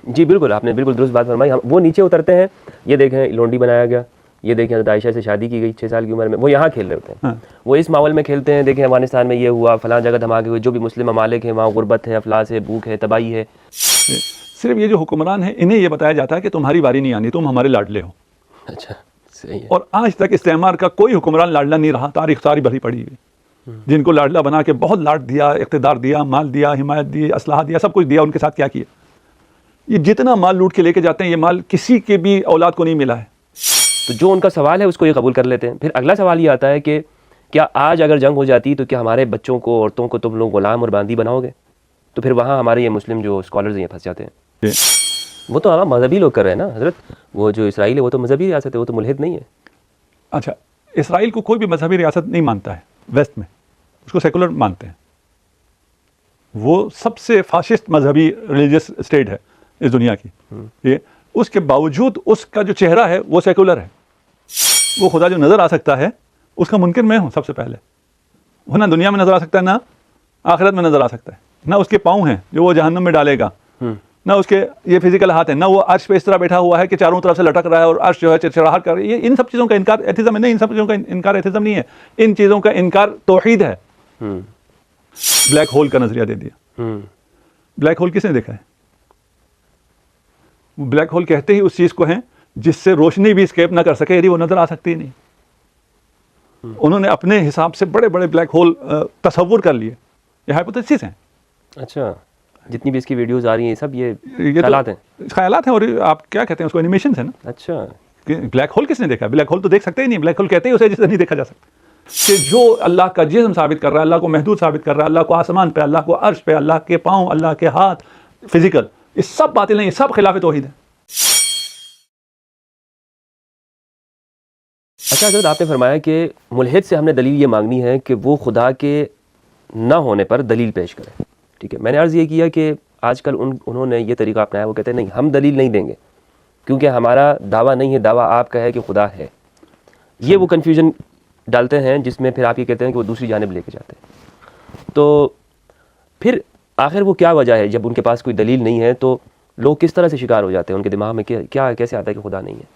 جی بالکل، آپ نے بالکل درست بات فرمائی. ہم وہ نیچے اترتے ہیں، یہ دیکھیں لونڈی بنایا گیا، یہ دیکھیں حضرت عائشہ سے شادی کی گئی 6 سال کی عمر میں، وہ یہاں کھیل رہے ہوتے ہیں. وہ اس ماحول میں کھیلتے ہیں، دیکھیں افغانستان میں یہ ہوا، فلاں جگہ دھماکے ہوئے، جو بھی مسلم ممالک ہیں وہاں غربت ہے، افلاس ہے، بھوک ہے، تباہی ہے. صرف یہ جو حکمران ہیں انہیں یہ بتایا جاتا ہے کہ تمہاری باری نہیں آنی، تم ہمارے لاڈلے ہو. اچھا صحیح ہے. اور آج تک استعمار کا کوئی حکمران لاڈلا نہیں رہا، تاریخ ساری بھری پڑی ہوئی. جن کو لاڈلا بنا کے بہت لاڈ دیا، اقتدار دیا، مال دیا، حمایت دی، اسلحہ دیا، سب کچھ دیا، ان کے ساتھ کیا کیا؟ یہ جتنا مال لوٹ کے لے کے جاتے ہیں، یہ مال کسی کے بھی اولاد کو نہیں ملا ہے. تو جو ان کا سوال ہے اس کو یہ قبول کر لیتے ہیں. پھر اگلا سوال یہ آتا ہے کہ کیا آج اگر جنگ ہو جاتی تو کیا ہمارے بچوں کو، عورتوں کو تم لوگ غلام اور باندی بناؤ گے؟ تو پھر وہاں ہمارے یہ مسلم جو اسکالرز ہیں یہ پھنس جاتے ہیں. وہ تو ہمارا مذہبی لوگ کر رہے ہیں نا حضرت. وہ جو اسرائیل ہے وہ تو مذہبی ریاست ہے، وہ تو ملحد نہیں ہے. اچھا، اسرائیل کو کوئی بھی مذہبی ریاست نہیں مانتا ہے ویسٹ میں، اس کو سیکولر مانتے ہیں. وہ سب سے فاشسٹ مذہبی ریلیجس اسٹیٹ ہے اس دنیا کی. یہ اس کے باوجود اس کا جو چہرہ ہے وہ سیکولر ہے. وہ خدا جو نظر آ سکتا ہے اس کا منکر میں ہوں سب سے پہلے. وہ نہ دنیا میں نظر آ سکتا ہے، نہ آخرت میں نظر آ سکتا ہے. نہ اس کے پاؤں ہیں جو وہ جہنم میں ڈالے گا، نہ اس کے یہ فزیکل ہاتھ ہیں، نہ وہ عرش پہ اس طرح بیٹھا ہوا ہے کہ چاروں طرف سے لٹک رہا ہے اور عرش جو ہے چرچراہٹ کر رہی ہے. ان سب چیزوں کا انکار ایتھیزم ہے نہیں، ان سب چیزوں کا انکار ایتھیزم نہیں ہے. ان چیزوں کا انکار توحید ہے. بلیک ہول کا نظریہ دے دیا. بلیک ہول کس نے دیکھا ہے؟ بلیک ہول کہتے ہی اس چیز کو ہیں جس سے روشنی بھی اسکیپ نہ کر سکے، یعنی وہ نظر آ سکتی نہیں. انہوں نے اپنے حساب سے بڑے بڑے بلیک ہول تصور کر لیے. یہ ہائپوتھیسس ہیں. اچھا، جتنی بھی اس کی ویڈیوز آ رہی ہیں سب یہ خیالات ہیں. خیالات ہیں، اور آپ کیا کہتے ہیں اس کو، اینیمیشنز ہیں نا. اچھا، بلیک ہول کس نے دیکھا؟ بلیک ہول تو دیکھ سکتے ہی نہیں. بلیک ہول کہتے ہی اسے جسے نہیں دیکھا جا سکتا. کہ جو اللہ کا جسم ثابت کر رہا ہے، اللہ کو محدود ثابت کر رہا ہے، اللہ کو آسمان پہ، اللہ کو عرش پہ، اللہ کے پاؤں، اللہ کے ہاتھ، فزیکل، یہ سب باطل ہیں، یہ سب خلاف توحید ہے. اچھا حضرت، آپ نے فرمایا کہ ملحد سے ہم نے دلیل یہ مانگنی ہے کہ وہ خدا کے نہ ہونے پر دلیل پیش کرے. ٹھیک ہے، میں نے عرض یہ کیا کہ آج کل انہوں نے یہ طریقہ اپنایا. وہ کہتے ہیں نہیں، ہم دلیل نہیں دیں گے کیونکہ ہمارا دعویٰ نہیں ہے، دعویٰ آپ کا ہے کہ خدا ہے. یہ وہ کنفیوژن ڈالتے ہیں جس میں پھر آپ یہ کہتے ہیں کہ وہ دوسری جانب لے کے جاتے ہیں. تو پھر آخر وہ کیا وجہ ہے؟ جب ان کے پاس کوئی دلیل نہیں ہے تو لوگ کس طرح سے شکار ہو جاتے ہیں؟ ان کے دماغ میں کیا کیسے آتا ہے کہ خدا نہیں ہے؟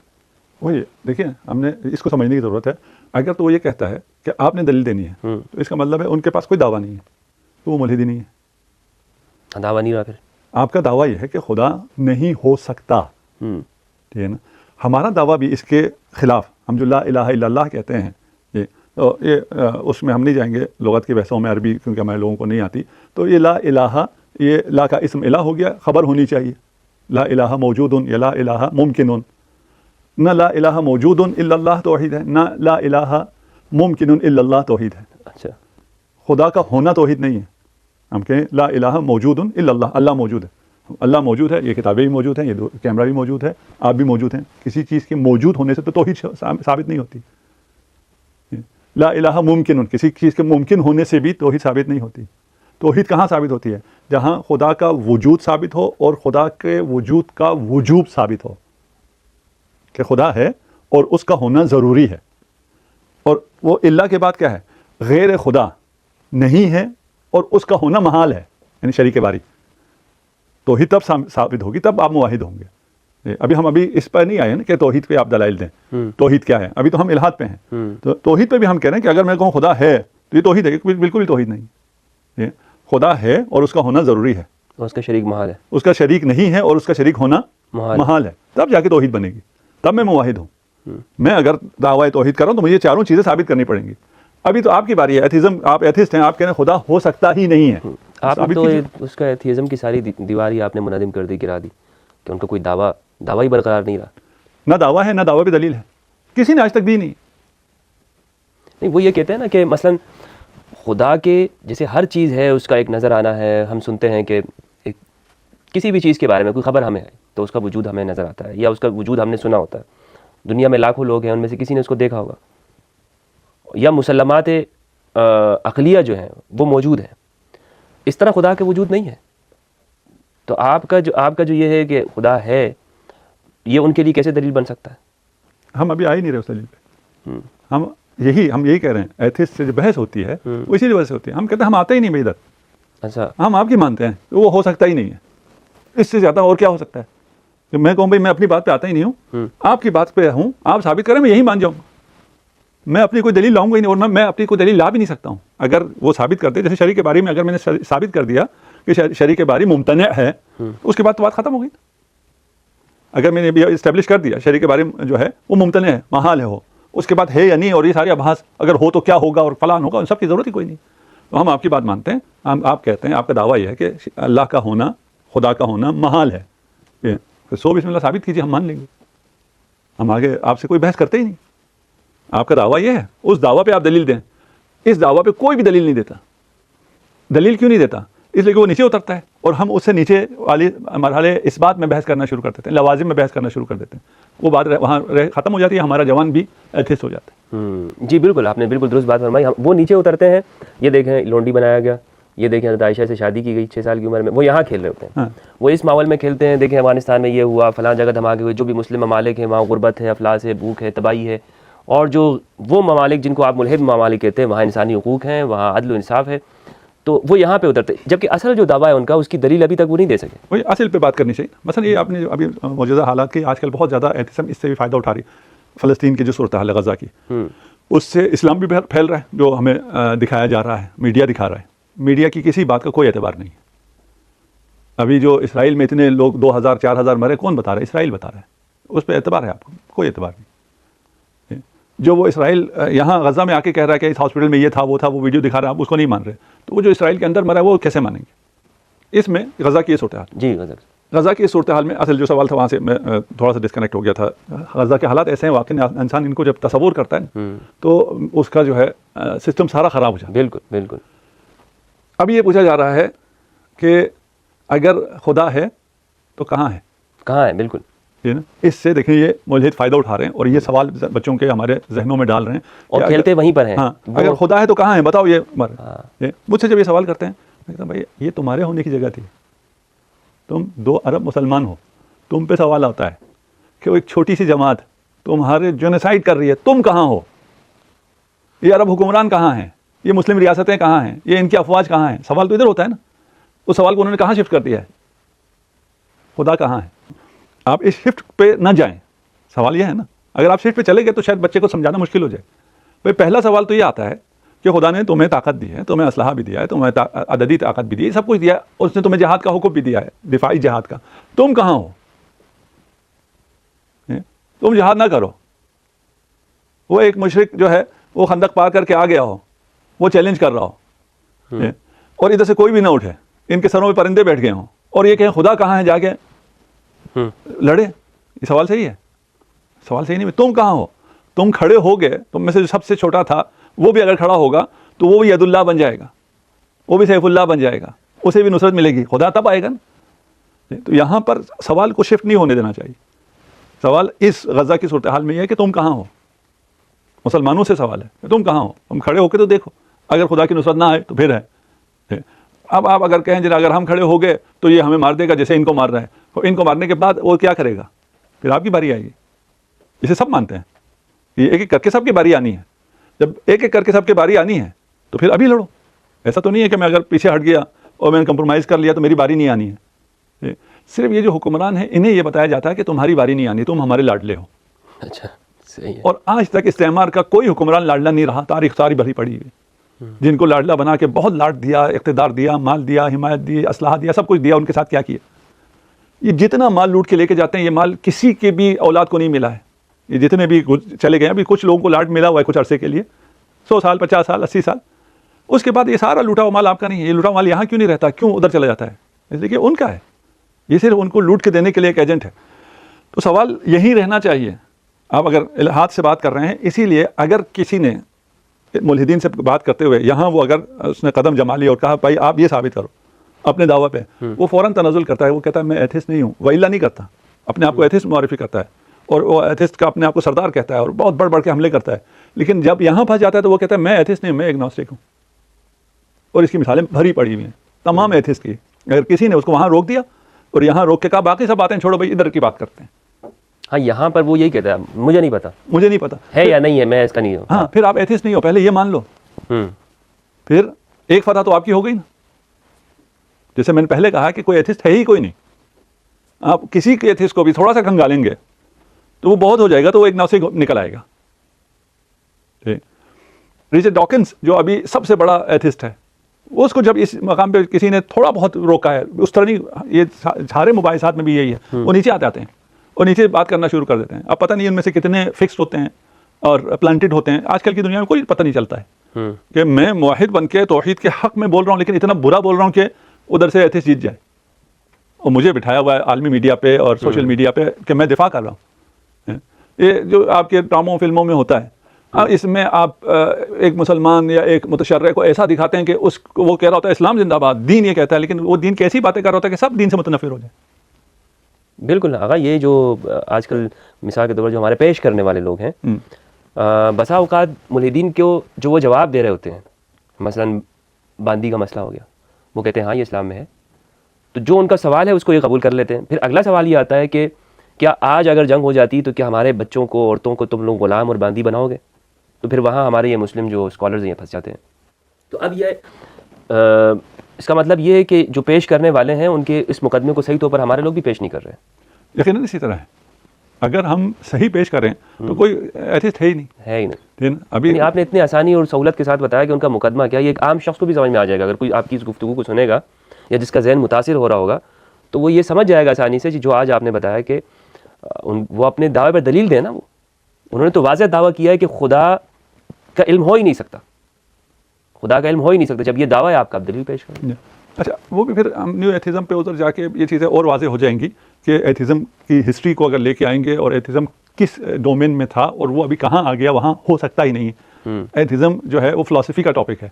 وہی دیکھیں، ہم نے اس کو سمجھنے کی ضرورت ہے. اگر تو وہ یہ کہتا ہے کہ آپ نے دلیل دینی ہے تو اس کا مطلب ہے ان کے پاس کوئی دعویٰ نہیں ہے، تو وہ ملحد ہی نہیں ہے. دعویٰ نہیں رہا. پھر آپ کا دعویٰ یہ ہے کہ خدا نہیں ہو سکتا. ٹھیک ہے نا. ہمارا دعویٰ بھی اس کے خلاف. ہم جو لا الہ الا اللہ کہتے ہیں، یہ اس میں ہم نہیں جائیں گے لغت کی بحثوں میں، عربی کیونکہ ہمارے لوگوں کو نہیں آتی. تو یہ لا الہ، یہ لا کا اسم الہ ہو گیا، خبر ہونی چاہیے. لا الہ موجود یا لا الہ ممکن. نہ لا الہ موجود الا اللہ توحید ہے، نہ لا الہ ممکن الا اللہ توحید ہے. اچھا، خدا کا ہونا توحید نہیں ہے. ہم کہیں لا الہ موجود الا اللہ، اللہ موجود ہے. اللہ موجود ہے، یہ کتابیں بھی موجود ہیں، یہ کیمرہ بھی موجود ہے، آپ بھی موجود ہیں. کسی چیز کے موجود ہونے سے تو توحید ثابت نہیں ہوتی. لا الہ ممکن، کسی چیز کے ممکن ہونے سے بھی توحید ثابت نہیں ہوتی. توحید کہاں ثابت ہوتی ہے؟ جہاں خدا کا وجود ثابت ہو اور خدا کے وجود کا وجوب ثابت ہو کہ خدا ہے اور اس کا ہونا ضروری ہے. اور وہ اللہ کے بعد کیا ہے؟ غیر خدا نہیں ہے اور اس کا ہونا محال ہے، یعنی شریک باری. توحید تب ثابت ہوگی، تب آپ موحد ہوں گے. ابھی ہم اس پر نہیں آئے نا کہ توحید پہ آپ دلائل دیں. توحید کیا ہے؟ ابھی تو ہم الہاد پہ ہیں. تو توحید پہ بھی ہم کہہ رہے ہیں کہ اگر میں کہوں خدا ہے تو یہ توحید ہے؟ بالکل بھی توحید نہیں. خدا ہے اور اس کا ہونا ضروری ہے، اس کا شریک محال ہے. اس کا شریک نہیں ہے اور اس کا شریک ہونا محال ہے. تب جا کے توحید بنے گی، تب میں موحد ہوں. میں اگر دعویٰ توحید کر رہا ہوں تو مجھے یہ چاروں چیزیں ثابت کرنی پڑیں گی. ابھی تو آپ کی باری ہے. ایتھیزم، آپ ایتھیسٹ ہیں، آپ کہہ رہے ہیں خدا ہو سکتا ہی نہیں ہے. آپ تو اس کا ایتھیزم کی ساری دیوار ہی آپ نے منہدم کر دی، گرا دی، کہ ان کا کوئی دعویٰ ہی برقرار نہیں رہا. نہ دعویٰ ہے، نہ دعویٰ پہ دلیل ہے. کسی نے آج تک دی نہیں. وہ یہ کہتے ہیں نا کہ مثلا خدا کے جیسے ہر چیز ہے اس کا ایک نظر آنا ہے. ہم سنتے ہیں کہ کسی بھی چیز کے بارے میں کوئی خبر ہمیں ہے تو اس کا وجود ہمیں نظر آتا ہے، یا اس کا وجود ہم نے سنا ہوتا ہے. دنیا میں لاکھوں لوگ ہیں، ان میں سے کسی نے اس کو دیکھا ہوگا. یا مسلمات عقلیہ جو ہیں وہ موجود ہیں. اس طرح خدا کے وجود نہیں ہے. تو آپ کا جو یہ ہے کہ خدا ہے، یہ ان کے لیے کیسے دلیل بن سکتا ہے؟ ہم ابھی آ ہی نہیں رہے اس دلیل پہ. ہم یہی کہہ رہے ہیں. ایتھیسٹ سے جو بحث ہوتی ہے وہ اسی وجہ سے ہوتی ہے. ہم کہتے ہیں ہم آتے ہی نہیں ادھر. اچھا، ہم آپ کی مانتے ہیں وہ ہو سکتا ہی نہیں ہے. اس سے زیادہ اور کیا ہو سکتا ہے؟ کہ میں کہوں بھائی میں اپنی بات پہ آتا ہی نہیں ہوں, آپ کی بات پہ ہوں, آپ ثابت کریں, میں یہی مان جاؤں گا. میں اپنی کوئی دلیل لاؤں گا ہی نہیں, اور میں اپنی کوئی دلیل لا بھی نہیں سکتا ہوں. اگر وہ ثابت کرتے, جیسے شریک باری میں اگر میں نے ثابت کر دیا کہ شریک باری ممتنع ہے, اس کے بعد تو بات ختم ہو گئی. اگر میں نے بھی اسٹیبلش کر دیا شریک باری جو ہے وہ ممتنع ہے, محال ہے, ہو, اس کے بعد ہے یا نہیں, اور یہ سارے ابحاث اگر ہو تو کیا ہوگا اور فلان ہوگا, ان سب کی ضرورت ہی کوئی نہیں. تو ہم آپ کی بات مانتے ہیں, آپ کہتے ہیں, آپ کا دعویٰ یہ ہے کہ اللہ کا ہونا, خدا کا ہونا محال ہے, سو بسم اللہ ثابت کیجیے, ہم مان لیں گے. ہم آگے آپ سے کوئی بحث کرتے ہی نہیں. آپ کا دعویٰ یہ ہے, اس دعویٰ پہ آپ دلیل دیں. اس دعویٰ پہ کوئی بھی دلیل نہیں دیتا. دلیل کیوں نہیں دیتا؟ اس لیے کہ وہ نیچے اترتا ہے, اور ہم اس سے نیچے والی مرحلے اس بات میں بحث کرنا شروع کر دیتے ہیں, لوازم میں بحث کرنا شروع کر دیتے ہیں. وہ بات وہاں ختم ہو جاتی ہے, ہمارا جوان بھی ایتھسٹ ہو جاتا ہے. جی بالکل, آپ نے بالکل درست بات فرمائی. وہ نیچے اترتے ہیں, یہ دیکھیں لونڈی بنایا گیا, یہ دیکھیں حضرت عائشہ سے شادی کی گئی 6 سال کی عمر میں, وہ یہاں کھیل رہے ہوتے ہیں, وہ اس ماحول میں کھیلتے ہیں. دیکھیں افغانستان میں یہ ہوا, فلاں جگہ دھماکے ہوئے, جو بھی مسلم ممالک ہیں وہاں غربت ہے, افلاس ہے, بھوک ہے, تباہی ہے. اور جو وہ ممالک جن کو آپ ملحد ممالک کہتے ہیں, وہاں انسانی حقوق ہیں, وہاں عدل و انصاف ہے, تو وہ یہاں پہ اترتے. جبکہ اصل جو دعویٰ ہے ان کا, اس کی دلیل ابھی تک وہ نہیں دے سکے. وہی اصل پہ بات کرنی چاہیے. مثلا یہ آپ نے ابھی موجودہ حالات کی, آج کل بہت زیادہ ایتھسم اس سے بھی فائدہ اٹھا رہی ہے. فلسطین کی جو صورتحال ہے غزہ کی, اس سے اسلام بھی پھیل رہا ہے, جو ہمیں دکھایا جا رہا ہے, میڈیا دکھا رہا ہے. میڈیا کی کسی بات کا کوئی اعتبار نہیں ہے. ابھی جو اسرائیل میں اتنے لوگ 2000-4000 مرے, کون بتا رہا ہے؟ اسرائیل بتا رہا ہے. اس پہ اعتبار ہے آپ کو؟ کوئی اعتبار نہیں. جو وہ اسرائیل یہاں غزہ میں آ کے کہہ رہا ہے کہ اس ہاسپٹل میں یہ تھا, وہ تھا, وہ ویڈیو دکھا رہا ہے, آپ اس کو نہیں مان رہے, تو وہ جو اسرائیل کے اندر مرا ہے وہ کیسے مانیں گے؟ اس میں غزہ کی یہ صورتحال. جی غزہ کی صورتحال میں اصل جو سوال تھا وہاں سے میں تھوڑا سا ڈسکنیکٹ ہو گیا تھا. غزہ کے حالات ایسے ہیں واقعی, انسان ان کو جب تصور کرتا ہے تو اس کا جو ہے سسٹم سارا خراب ہو جاتا ہے. بالکل بالکل. اب یہ پوچھا جا رہا ہے کہ اگر خدا ہے تو کہاں ہے؟ کہاں ہے؟ بالکل. اس سے دیکھیں یہ ملحد فائدہ اٹھا رہے ہیں, اور یہ سوال بچوں کے ہمارے ذہنوں میں ڈال رہے ہیں, اور کھیلتے وہیں پر ہیں. ہاں, اگر خدا ہے تو کہاں ہے بتاؤ. یہ مجھ سے جب یہ سوال کرتے ہیں, میں کہتا ہوں بھائی یہ تمہارے ہونے کی جگہ تھی. تم 2 ارب مسلمان ہو, تم پہ سوال آتا ہے کہ وہ ایک چھوٹی سی جماعت تمہارے جونیسائڈ کر رہی ہے, تم کہاں ہو؟ یہ عرب حکمران کہاں ہیں؟ یہ مسلم ریاستیں کہاں ہیں؟ یہ ان کی افواج کہاں ہیں؟ سوال تو ادھر ہوتا ہے نا. اس سوال کو انہوں نے کہاں شفٹ کر دیا ہے؟ خدا کہاں ہے؟ آپ اس شفٹ پہ نہ جائیں. سوال یہ ہے نا, اگر آپ شفٹ پہ چلے گئے تو شاید بچے کو سمجھانا مشکل ہو جائے. بھائی پہلا سوال تو یہ آتا ہے کہ خدا نے تمہیں طاقت دی ہے, تمہیں اسلحہ بھی دیا ہے, تمہیں عددی طاقت بھی دی ہے, سب کچھ دیا ہے, اس نے تمہیں جہاد کا حکم بھی دیا ہے, دفاعی جہاد کا. تم کہاں ہو؟ تم جہاد نہ کرو. وہ ایک مشرک جو ہے وہ خندق پار کر کے آ گیا ہو, وہ چیلنج کر رہا ہو, اور ادھر سے کوئی بھی نہ اٹھے, ان کے سروں میں پرندے بیٹھ گئے ہوں, اور یہ کہیں خدا کہاں ہے, جا کے لڑے. یہ سوال صحیح ہے؟ سوال صحیح نہیں. تم کہاں ہو؟ تم کھڑے ہو گئے, تم میں سے جو سب سے چھوٹا تھا وہ بھی اگر کھڑا ہوگا تو وہ بھی ید اللہ بن جائے گا, وہ بھی سیف اللہ بن جائے گا, اسے بھی نصرت ملے گی. خدا تب آئے گا نا. تو یہاں پر سوال کو شفٹ نہیں ہونے دینا چاہیے. سوال اس غزہ کی صورتحال میں یہ ہے کہ تم کہاں ہو. مسلمانوں سے سوال ہے کہ تم کہاں ہو, تم کھڑے ہو کے تو دیکھو. اگر خدا کی نصرت نہ آئے تو پھر ہے. اب آپ اگر کہیں جناب اگر ہم کھڑے ہو گئے تو یہ ہمیں مار دے گا جیسے ان کو مار رہا ہے, تو ان کو مارنے کے بعد وہ کیا کرے گا؟ پھر آپ کی باری آئے گی. اسے سب مانتے ہیں, یہ ایک ایک کر کے سب کی باری آنی ہے. جب ایک ایک کر کے سب کی باری آنی ہے تو پھر ابھی لڑو. ایسا تو نہیں ہے کہ میں اگر پیچھے ہٹ گیا اور میں نے کمپرومائز کر لیا تو میری باری نہیں آنی ہے. صرف یہ جو حکمران ہیں انہیں یہ بتایا جاتا ہے کہ تمہاری باری نہیں آنی, تم ہمارے لاڈلے ہو. اچھا صحیح ہے. اور آج تک استعمار کا کوئی حکمران لاڈلا نہیں رہا. تاریخ ساری بھری پڑی ہوئی, جن کو لاڈلا بنا کے بہت لاڈ دیا, اقتدار دیا, مال دیا, حمایت دی, اسلحہ دیا, سب کچھ دیا, ان کے ساتھ کیا کیا. یہ جتنا مال لوٹ کے لے کے جاتے ہیں, یہ مال کسی کے بھی اولاد کو نہیں ملا ہے. یہ جتنے بھی چلے گئے ہیں, ابھی کچھ لوگوں کو لاڈ ملا ہوا ہے کچھ عرصے کے لیے, 100 سال, 50 سال, 80 سال. اس کے بعد یہ سارا لوٹا ہوا مال آپ کا نہیں ہے. یہ لوٹا ہوا مال یہاں کیوں نہیں رہتا, کیوں ادھر چلا جاتا ہے؟ اس لیے کہ ان کا ہے. یہ صرف ان کو لوٹ کے دینے کے لیے ایک ایجنٹ ہے. تو سوال یہی رہنا چاہیے. آپ اگر الہات سے بات کر رہے ہیں, اسی لیے اگر کسی نے ملحدین سے بات کرتے ہوئے یہاں وہ اگر اس نے قدم جما لیا اور کہا بھائی آپ یہ ثابت کرو اپنے دعویٰ پہ, وہ فوراً تنزل کرتا ہے. وہ کہتا ہے میں ایتھسٹ نہیں ہوں, وإلا نہیں کرتا, اپنے آپ کو ایتھسٹ معرفی کرتا ہے, اور وہ ایتھسٹ کا اپنے آپ کو سردار کہتا ہے, اور بہت بڑھ بڑھ کے حملے کرتا ہے. لیکن جب یہاں پھنس جاتا ہے تو وہ کہتا ہے میں ایتھسٹ نہیں ہوں, میں ایگنوسٹک ہوں. اور اس کی مثالیں بھری پڑی ہوئی ہیں تمام ایتھسٹ کی. اگر کسی نے اس کو وہاں روک دیا اور یہاں روک کے کہا باقی سب باتیں چھوڑو بھائی, ادھر کی بات کرتے ہیں. ہاں یہاں پر وہ یہی کہتا ہے مجھے نہیں پتا, مجھے نہیں پتا ہے یا نہیں ہے, میں اس کا نہیں ہوں. ہاں, پھر آپ ایتھسٹ نہیں ہو, پہلے یہ مان لو. پھر ایک فتح تو آپ کی ہو گئی نا. جیسے میں نے پہلے کہا کہ کوئی ایتھسٹ ہے ہی کوئی نہیں. آپ کسی کے ایتھیسٹ کو بھی تھوڑا سا کھنگالیں گے تو وہ بہت ہو جائے گا, تو وہ ایک ناسٹک نکل آئے گا. رچرڈ ڈاکنز جو ابھی سب سے بڑا ایتھسٹ ہے, اس کو جب اس مقام پہ کسی نے تھوڑا بہت روکا ہے, اس طرح نہیں, یہ سارے مباحثات میں بھی یہی ہے, وہ نیچے آتے ہیں اور نیچے بات کرنا شروع کر دیتے ہیں. اب پتہ نہیں ان میں سے کتنے فکسڈ ہوتے ہیں اور پلانٹڈ ہوتے ہیں. آج کل کی دنیا میں کوئی پتہ نہیں چلتا ہے کہ میں موحد بن کے توحید کے حق میں بول رہا ہوں, لیکن اتنا برا بول رہا ہوں کہ ادھر سے ایتھسٹ جیت جائے, اور مجھے بٹھایا ہوا ہے عالمی میڈیا پہ اور سوشل میڈیا پہ کہ میں دفاع کر رہا ہوں. یہ جو آپ کے ڈراموں فلموں میں ہوتا ہے, اس میں آپ ایک مسلمان یا ایک متشرع کو ایسا دکھاتے ہیں کہ وہ کہہ رہا ہوتا ہے اسلام زندہ باد, دین یہ کہتا ہے, لیکن وہ دین کیسی باتیں کر رہا ہوتا ہے کہ سب دین سے متنفر ہو جائیں. بالکل آقا, یہ جو آج کل مثال کے طور پر جو ہمارے پیش کرنے والے لوگ ہیں, بسا اوقات ملحدین کو جو وہ جواب دے رہے ہوتے ہیں, مثلا باندی کا مسئلہ ہو گیا, وہ کہتے ہیں ہاں یہ اسلام میں ہے, تو جو ان کا سوال ہے اس کو یہ قبول کر لیتے ہیں. پھر اگلا سوال یہ آتا ہے کہ کیا آج اگر جنگ ہو جاتی تو کیا ہمارے بچوں کو, عورتوں کو تم لوگ غلام اور باندی بناؤ گے؟ تو پھر وہاں ہمارے یہ مسلم جو اسکالرز ہیں پھنس جاتے ہیں. تو اب یہ اس کا مطلب یہ ہے کہ جو پیش کرنے والے ہیں ان کے اس مقدمے کو صحیح طور پر ہمارے لوگ بھی پیش نہیں کر رہے. یقیناً اسی طرح ہے, اگر ہم صحیح پیش کریں تو کوئی ایتھسٹ ہے ہی نہیں. ابھی آپ نے اتنی آسانی اور سہولت کے ساتھ بتایا کہ ان کا مقدمہ کیا, یہ ایک عام شخص کو بھی سمجھ میں آ جائے گا. اگر کوئی آپ کی اس گفتگو کو سنے گا یا جس کا ذہن متاثر ہو رہا ہوگا تو وہ یہ سمجھ جائے گا آسانی سے جو آج آپ نے بتایا کہ وہ اپنے دعوے پر دلیل دیں نا. وہ انہوں نے تو واضح دعویٰ کیا ہے کہ خدا کا علم ہو ہی نہیں سکتا, خدا کا علم ہو ہی نہیں سکتا. جب یہ دعویٰ ہے آپ کا دلیل پیش کریں. اچھا, وہ بھی پھر ہم نیو ایتھزم پہ ادھر جا کے یہ چیزیں اور واضح ہو جائیں گی کہ ایتھزم کی ہسٹری کو اگر لے کے آئیں گے اور ایتھزم کس ڈومین میں تھا اور وہ ابھی کہاں آ گیا, وہاں ہو سکتا ہی نہیں ہے. ایتھزم جو ہے وہ فلاسفی کا ٹاپک ہے.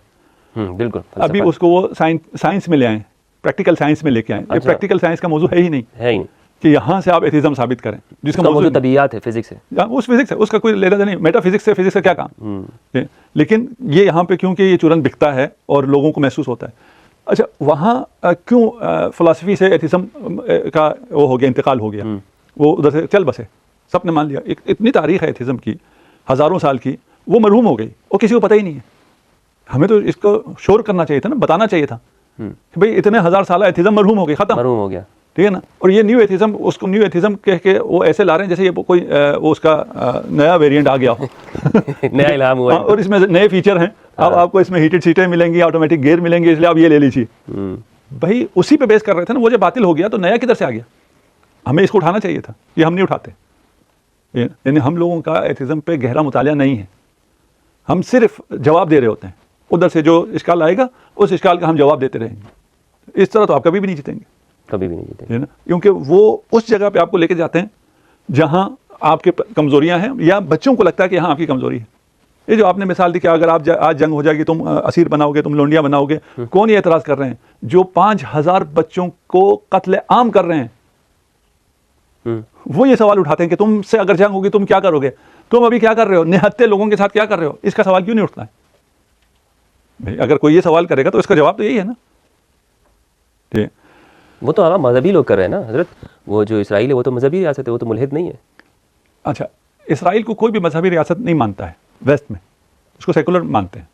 بالکل, ابھی اس کو وہ سائنس میں لے آئیں, پریکٹیکل سائنس میں لے کے آئیں. پریکٹیکل سائنس کا موضوع ہے ہی نہیں کہ یہاں سے آپ ایتھزم ثابت کریں, جس کا موضوع طبیعیات ہے, فزکس ہے. اس فزکس ہے, اس کا کوئی لینا دینا نہیں. میٹا فزکس سے فزکس کا کیا کام. لیکن یہ یہاں پہ کیونکہ یہ چورن بکتا ہے اور لوگوں کو محسوس ہوتا ہے. اچھا, وہاں کیوں فلاسفی سے ایتھزم کا وہ ہو گیا, انتقال ہو گیا, وہ ادھر سے چل بسے, سب نے مان لیا. اتنی تاریخ ہے ایتھزم کی, ہزاروں سال کی, وہ مرحوم ہو گئی اور کسی کو پتہ ہی نہیں ہے. ہمیں تو اس کو شور کرنا چاہیے تھا نا, بتانا چاہیے تھا کہ بھئی اتنے ہزار سالہ ایتھزم مرحوم ہو گئی, ختم, مرحوم ہو گیا, ٹھیک ہے نا. اور یہ نیو ایتھزم, اس کو نیو ایتھزم کہہ کے وہ ایسے لا رہے ہیں جیسے یہ کوئی وہ اس کا نیا ویریئنٹ آ گیا ہو, نیا الہام ہوا, اور اس میں نئے فیچر ہیں. اب آپ کو اس میں ہیٹڈ سیٹیں ملیں گی, آٹومیٹک گیئر ملیں گے, اس لیے آپ یہ لے لیجیے. بھائی اسی پہ بیس کر رہے تھے نا, وہ جب باطل ہو گیا تو نیا کدھر سے آ گیا. ہمیں اس کو اٹھانا چاہیے تھا, یہ ہم نہیں اٹھاتے. یعنی ہم لوگوں کا ایتھزم پہ گہرا مطالعہ نہیں ہے, ہم صرف جواب دے رہے ہوتے ہیں. ادھر سے جو اشکال آئے گا اس اشکال کا ہم جواب دیتے رہیں گے. اس طرح تو آپ کبھی بھی نہیں جیتیں گے, کبھی بھی نہیں جیتیں گے, کیونکہ وہ اس جگہ پہ آپ کو لے کے جاتے ہیں جہاں آپ کے کمزوریاں ہیں, یا بچوں کو لگتا ہے کہ یہاں آپ کی کمزوری ہے. یہ جو آپ نے مثال دی کہ اگر آپ آج جنگ ہو جائے گی, تم اسیر بناؤ گے, تم لونڈیاں بناؤ گے, کون یہ اعتراض کر رہے ہیں؟ جو 5000 بچوں کو قتل عام کر رہے ہیں, وہ یہ سوال اٹھاتے ہیں کہ تم سے اگر جنگ ہوگی تم کیا کرو گے, تم ابھی کیا کر رہے ہو, نہتے لوگوں کے ساتھ کیا کر رہے ہو. اس کا سوال کیوں نہیں اٹھتا ہے؟ بھائی اگر کوئی یہ سوال کرے گا تو اس کا جواب تو یہی ہے نا. وہ تو مذہبی لوگ کر رہے ہیں نا حضرت, وہ جو اسرائیل ہے وہ تو مذہبی ریاست ہے, وہ تو ملحد نہیں ہے. اچھا, اسرائیل کو کوئی بھی مذہبی ریاست نہیں مانتا ہے ویسٹ میں, اس کو سیکولر مانتے ہیں.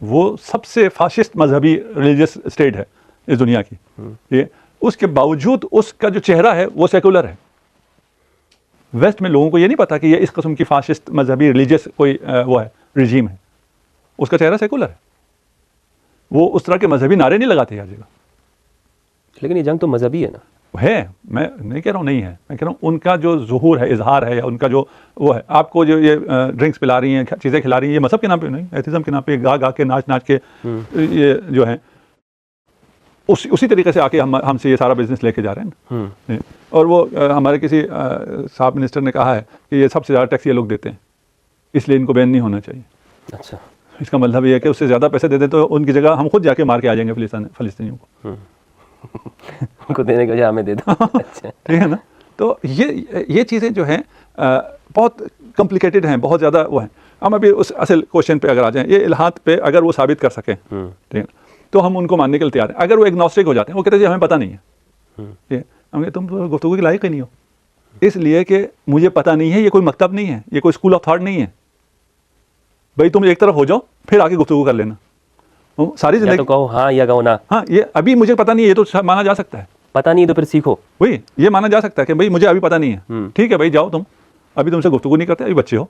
وہ سب سے فاشسٹ مذہبی ریلیجیس اسٹیٹ ہے اس دنیا کی. اس کے باوجود اس کا جو چہرہ ہے وہ سیکولر ہے. ویسٹ میں لوگوں کو یہ نہیں پتا کہ یہ اس قسم کی فاشسٹ مذہبی ریلیجیس کوئی وہ ہے, رجیم ہے. اس کا چہرہ سیکولر ہے. وہ اس طرح کے مذہبی نعرے نہیں لگاتے ہر جگہ. لیکن یہ جنگ تو مذہبی ہے نا. ہے, میں نہیں کہہ رہا ہوں نہیں ہے, میں کہہ رہا ہوں ان کا جو ظہور ہے, اظہار ہے, یا ان کا جو وہ ہے, آپ کو جو یہ ڈرنکس پلا رہی ہیں, چیزیں کھلا رہی ہیں, یہ مذہب کے نام پہ نہیں, ایتھزم کے نام پہ گا گا کے, ناچ ناچ کے, یہ جو ہے اسی طریقے سے آ کے ہم سے یہ سارا بزنس لے کے جا رہے ہیں نا. اور وہ ہمارے کسی صاحب منسٹر نے کہا ہے کہ یہ سب سے زیادہ ٹیکس یہ لوگ دیتے ہیں, اس لیے ان کو بین نہیں ہونا چاہیے. اچھا, اس کا مطلب یہ ہے کہ اس سے زیادہ پیسے دے دیں تو ان کی جگہ ہم خود جا کے مار کے آ جائیں گے فلسطینیوں کو. ان کو دینے کا ہمیں دے دو. ٹھیک ہے نا. تو یہ چیزیں جو ہیں بہت کمپلیکیٹڈ ہیں, بہت زیادہ وہ ہیں. ہم ابھی اس اصل کوشچن پہ اگر آ جائیں, یہ الہات پہ اگر وہ ثابت کر سکیں ٹھیک ہے تو ہم ان کو ماننے کے لیے تیار ہیں. اگر وہ ایگنوسٹک ہو جاتے ہیں, وہ کہتے ہیں ہمیں پتہ نہیں ہے, ہم کہتے تم تو گفتگو کے لائق ہی نہیں ہو, اس لیے کہ مجھے پتہ نہیں ہے, یہ کوئی مکتب نہیں ہے, یہ کوئی اسکول آف تھاٹ نہیں ہے. بھائی تم ایک طرف ہو جاؤ, پھر آگے گفتگو کر لینا. ساری زندگی کہو ہاں یا کہو نہ. ہاں, یہ ابھی مجھے پتہ نہیں ہے, یہ تو مانا جا سکتا ہے. پتہ نہیں تو پھر سیکھو. وہی یہ مانا جا سکتا ہے کہ بھائی مجھے ابھی پتہ نہیں ہے, ٹھیک ہے بھائی جاؤ تم, ابھی تم سے گفتگو نہیں کرتے, ابھی بچے ہو,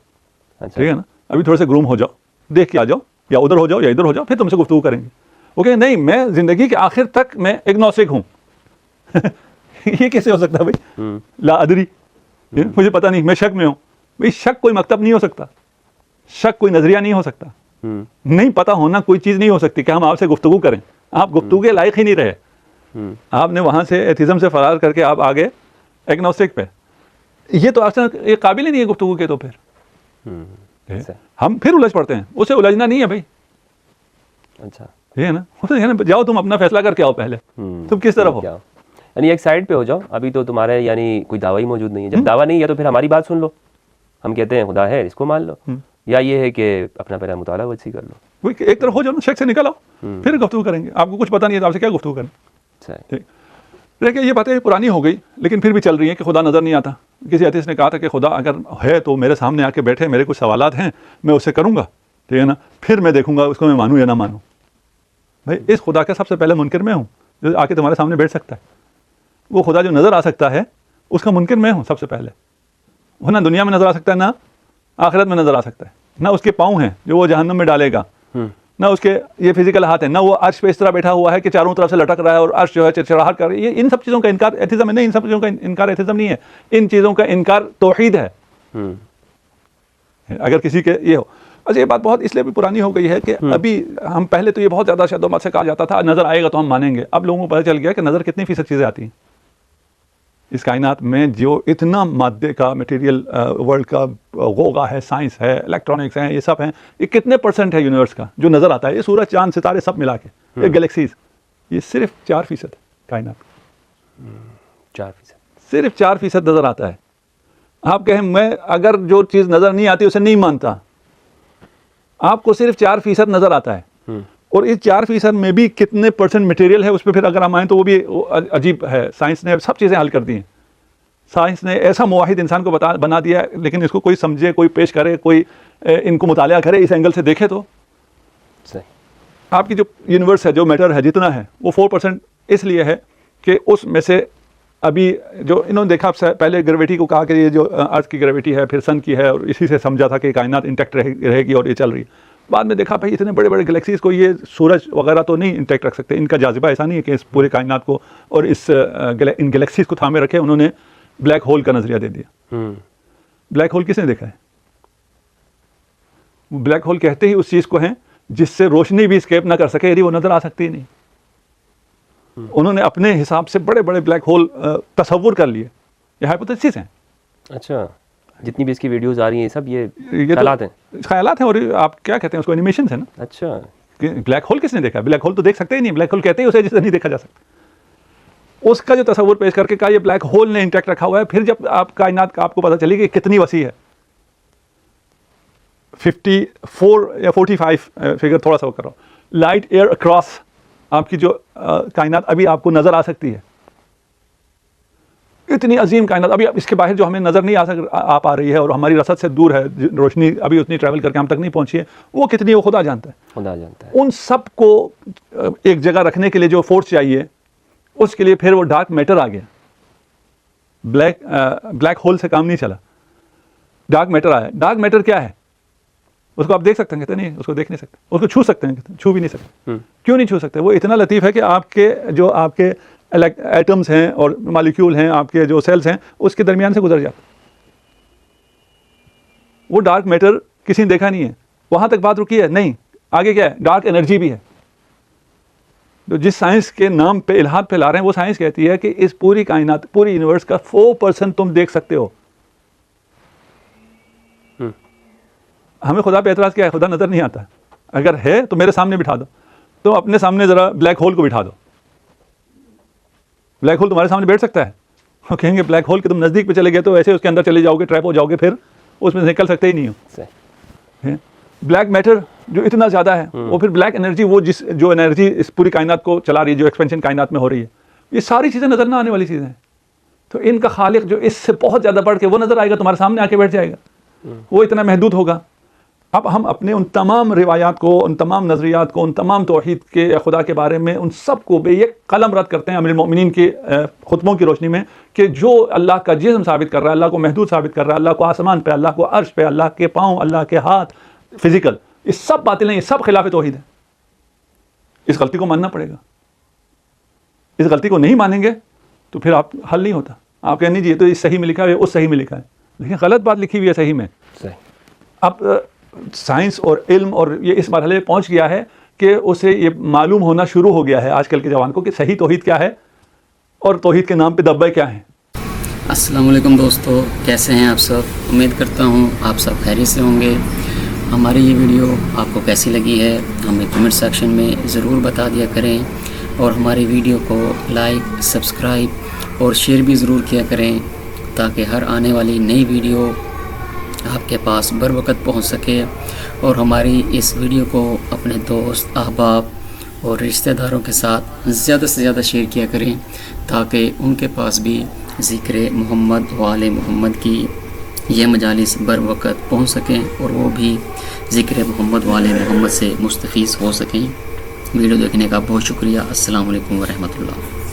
ٹھیک ہے نا, ابھی تھوڑے سے گروم ہو جاؤ, دیکھ کے آ جاؤ, یا ادھر ہو جاؤ یا ادھر ہو جاؤ, پھر تم سے گفتگو کریں گے. اوکے نہیں, میں زندگی کے آخر تک میں ایگنوسٹک ہوں. یہ کیسے ہو سکتا ہے بھائی؟ لا ادری, مجھے پتہ نہیں, میں شک میں ہوں. بھائی شک کوئی مکتب نہیں ہو سکتا, شک کوئی نظریہ نہیں ہو سکتا, نہیں پتہ ہونا کوئی چیز نہیں ہو سکتی کہ ہم آپ سے گفتگو کریں. آپ گفتگو کے لائق ہی نہیں رہے, آپ نے وہاں سے ایتھیزم سے فرار کر کے آپ آگے ایگنوسٹک پہ. یہ تو اصل یہ قابل ہی نہیں ہے گفتگو کے. تو پھر ہم پھر الجھ پڑتے ہیں, اسے الجھنا نہیں ہے بھائی. اچھا یہ ہے نا, جاؤ تم اپنا فیصلہ کر کے آؤ پہلے, تم کس طرف ہو. یعنی ایک سائڈ پہ ہو جاؤ, ابھی تو تمہارے یعنی کوئی دعویٰ ہی موجود نہیں ہے. جب دعویٰ نہیں ہے تو پھر ہماری بات سن لو, ہم کہتے ہیں خدا ہے اس کو مان لو, یا یہ ہے کہ اپنا پہلا مطالعہ وسیع کر لو. وہی ایک طرف ہو جاؤ نا, شک سے نکل آؤ, پھر گفتگو کریں گے. آپ کو کچھ پتہ نہیں ہے تو آپ سے کیا گفتگو کریں. دیکھیں یہ باتیں پرانی ہو گئی لیکن پھر بھی چل رہی ہیں کہ خدا نظر نہیں آتا. کسی حدیث نے کہا تھا کہ خدا اگر ہے تو میرے سامنے آ کے بیٹھے, میرے کچھ سوالات ہیں میں اسے کروں گا, ٹھیک ہے نا, پھر میں دیکھوں گا اس کو میں مانوں یا نہ مانوں. بھائی اس خدا کا سب سے پہلے منکر میں ہوں جو آ کے تمہارے سامنے بیٹھ سکتا ہے. وہ خدا جو نظر آ سکتا ہے اس کا منکر میں ہوں سب سے پہلے. وہ نہ دنیا میں نظر آ سکتا ہے, نہ آخرت میں نظر آ سکتا ہے, نہ اس کے پاؤں ہیں جو وہ جہنم میں ڈالے گا, نہ اس کے یہ فزیکل ہاتھ ہیں, نہ وہ عرش پہ اس طرح بیٹھا ہوا ہے کہ چاروں طرف سے لٹک رہا ہے اور عرش جو ہے چرچراہٹ کر رہی ہے. ان سب چیزوں کا انکار ایتھیزم ہے نہیں, ان سب چیزوں کا انکار ایتھیزم نہیں ہے, ان چیزوں کا انکار توحید ہے. اگر کسی کے یہ ہو. اچھا یہ بات بہت اس لیے بھی پرانی ہو گئی ہے کہ ابھی ہم پہلے تو یہ بہت زیادہ شد و مت سے کہا جاتا تھا نظر آئے گا تو ہم مانیں گے. اب لوگوں کو پتہ چل گیا کہ نظر کتنی فیصد چیزیں آتی ہیں اس کائنات میں. جو اتنا مادے کا مٹیریل ورلڈ کا غوغا ہے, سائنس ہے, الیکٹرانکس ہیں, یہ سب ہیں, یہ کتنے پرسنٹ ہے یونیورس کا جو نظر آتا ہے. یہ سورج چاند ستارے سب ملا کے, یہ گلیکسیز, یہ صرف 4% کائنات, 4%, صرف 4% نظر آتا ہے. آپ کہیں میں اگر جو چیز نظر نہیں آتی اسے نہیں مانتا, آپ کو صرف 4% نظر آتا ہے, اور اس 4% میں بھی کتنے پرسنٹ مٹیریل ہے اس پہ پھر اگر ہم آئیں تو وہ بھی عجیب ہے. سائنس نے سب چیزیں حل کر دی ہیں. سائنس نے ایسا مواحد انسان کو بنا دیا ہے, لیکن اس کو کوئی سمجھے, کوئی پیش کرے, کوئی ان کو مطالعہ کرے, اس اینگل سے دیکھے تو آپ کی جو یونیورس ہے, جو میٹر ہے جتنا ہے, وہ 4% اس لیے ہے کہ اس میں سے ابھی جو انہوں نے دیکھا پہلے گریویٹی کو کہا کہ یہ جو ارتھ کی گریویٹی ہے پھر سن کی ہے, اور اسی سے سمجھا تھا کہ کائنات انٹیکٹ رہے گی اور یہ چل رہی ہے. بعد میں دیکھا بھائی اتنے بڑے بڑے گلیکسیز کو یہ سورج وغیرہ تو نہیں انٹیکٹ رکھ سکتے, ان کا جاذبہ ایسا نہیں ہے کہ اس پورے کائنات کو اور ان گلیکسیز کو تھامے رکھے. انہوں نے بلیک ہول کا نظریہ دے دیا. بلیک ہول کس نے دیکھا ہے؟ بلیک ہول کہتے ہی اس چیز کو ہیں جس سے روشنی بھی اسکیپ نہ کر سکے, یعنی وہ نظر آ سکتی نہیں. انہوں نے اپنے حساب سے بڑے بڑے بلیک ہول تصور کر لیے. یہ ہائپوتھیسس ہیں. اچھا, جتنی بھی اس کی ویڈیوز آ رہی ہیں سب یہ خیالات ہیں. خیالات ہیں, اور آپ کیا کہتے ہیں اس کو, اینیمیشنز ہیں نا. اچھا, بلیک ہول کس نے دیکھا؟ بلیک ہول تو دیکھ سکتے ہی نہیں. بلیک ہول کہتے ہیں اسے جسے نہیں دیکھا جا سکتا. اس کا جو تصور پیش کر کے کہا یہ بلیک ہول نے انٹیکٹ رکھا ہوا ہے. پھر جب آپ کائنات کا آپ کو پتہ چلی کہ کتنی وسیع ہے, 54 یا 45 فگر تھوڑا سا وہ کرو, لائٹ ایئر اکراس آپ کی جو کائنات ابھی آپ کو نظر آ سکتی ہے. اتنی عظیم کائنات ابھی اس کے باہر جو ہمیں نظر نہیں آ پا رہی ہے اور ہماری رصد سے دور ہے, روشنی ابھی اتنی ٹریول کر کے ہم تک نہیں پہنچی ہے, وہ کتنی وہ خدا جانتا ہے. خدا جانتا ہے. ان سب کو ایک جگہ رکھنے کے لیے جو فورس چاہیے, اس کے لیے پھر وہ ڈارک میٹر آ گیا. بلیک ہول سے کام نہیں چلا, ڈارک میٹر آیا. ڈارک میٹر کیا ہے؟ اس کو آپ دیکھ سکتے ہیں کہتے نہیں, اس کو دیکھ نہیں سکتے. اس کو چھو سکتے ہیں کہتے چھو بھی نہیں سکتے. کیوں نہیں چھو سکتے؟ وہ اتنا لطیف ہے کہ آپ کے ایٹمز ہیں اور مالیکیول ہیں, آپ کے جو سیلز ہیں, اس کے درمیان سے گزر جاتا. وہ ڈارک میٹر کسی نے دیکھا نہیں ہے. وہاں تک بات رکی ہے نہیں, آگے کیا ہے؟ ڈارک انرجی بھی ہے. جو جس سائنس کے نام پہ الہاد پہ لا رہے ہیں وہ سائنس کہتی ہے کہ اس پوری کائنات, پوری یونیورس کا 4% تم دیکھ سکتے ہو. ہمیں خدا پہ اعتراض کیا ہے؟ خدا نظر نہیں آتا. اگر ہے تو میرے سامنے بٹھا دو. تو اپنے سامنے ذرا بلیک ہول کو بٹھا دو. بلیک ہول تمہارے سامنے بیٹھ سکتا ہے؟ وہ کہیں گے بلیک ہول کے تم نزدیک پہ چلے گئے تو ایسے اس کے اندر چلے جاؤ گے, ٹریپ ہو جاؤ گے, پھر اس میں سے نکل سکتے ہی نہیں ہو. بلیک میٹر جو اتنا زیادہ ہے, وہ پھر بلیک انرجی, وہ جو انرجی اس پوری کائنات کو چلا رہی ہے, جو ایکسپینشن کائنات میں ہو رہی ہے, یہ ساری چیزیں نظر نہ آنے والی چیزیں ہیں. تو ان کا خالق جو اس سے بہت زیادہ بڑھ کے وہ نظر آئے گا, تمہارے سامنے آ کے بیٹھ جائے گا. وہ اتنا محدود ہوگا. اب ہم اپنے ان تمام روایات کو، ان تمام نظریات کو، ان تمام توحید کے خدا کے بارے میں ان سب کو بے یک قلم رد کرتے ہیں امیر المؤمنین کے خطبوں کی روشنی میں، کہ جو اللہ کا جسم ثابت کر رہا ہے، اللہ کو محدود ثابت کر رہا ہے، اللہ کو آسمان پہ، اللہ کو عرش پہ، اللہ کے پاؤں، اللہ کے ہاتھ، فزیکل، یہ سب باطل ہیں، یہ سب خلاف توحید ہے. اس غلطی کو ماننا پڑے گا. اس غلطی کو نہیں مانیں گے تو پھر آپ حل نہیں ہوتا. آپ کہیں نہیں جی یہ تو اس صحیح میں لکھا ہے، اس صحیح میں لکھا ہے، لیکن غلط بات لکھی ہوئی ہے صحیح میں. اب سائنس اور علم اور یہ اس مرحلے پہ پہنچ گیا ہے کہ اسے یہ معلوم ہونا شروع ہو گیا ہے آج کل کے جوان کو کہ صحیح توحید کیا ہے اور توحید کے نام پہ دبے کیا ہیں. السلام علیکم دوستو، کیسے ہیں آپ سب؟ امید کرتا ہوں آپ سب خیریت سے ہوں گے. ہماری یہ ویڈیو آپ کو کیسی لگی ہے ہمیں کمنٹ سیکشن میں ضرور بتا دیا کریں، اور ہماری ویڈیو کو لائک، سبسکرائب اور شیئر بھی ضرور کیا کریں تاکہ ہر آنے والی نئی ویڈیو آپ کے پاس بر وقت پہنچ سکے. اور ہماری اس ویڈیو کو اپنے دوست، احباب اور رشتہ داروں کے ساتھ زیادہ سے زیادہ شیئر کیا کریں تاکہ ان کے پاس بھی ذکر محمد و آل محمد کی یہ مجالس بر وقت پہنچ سکیں اور وہ بھی ذکر محمد و آل محمد سے مستفیض ہو سکیں. ویڈیو دیکھنے کا بہت شکریہ. السلام علیکم ورحمۃ اللہ.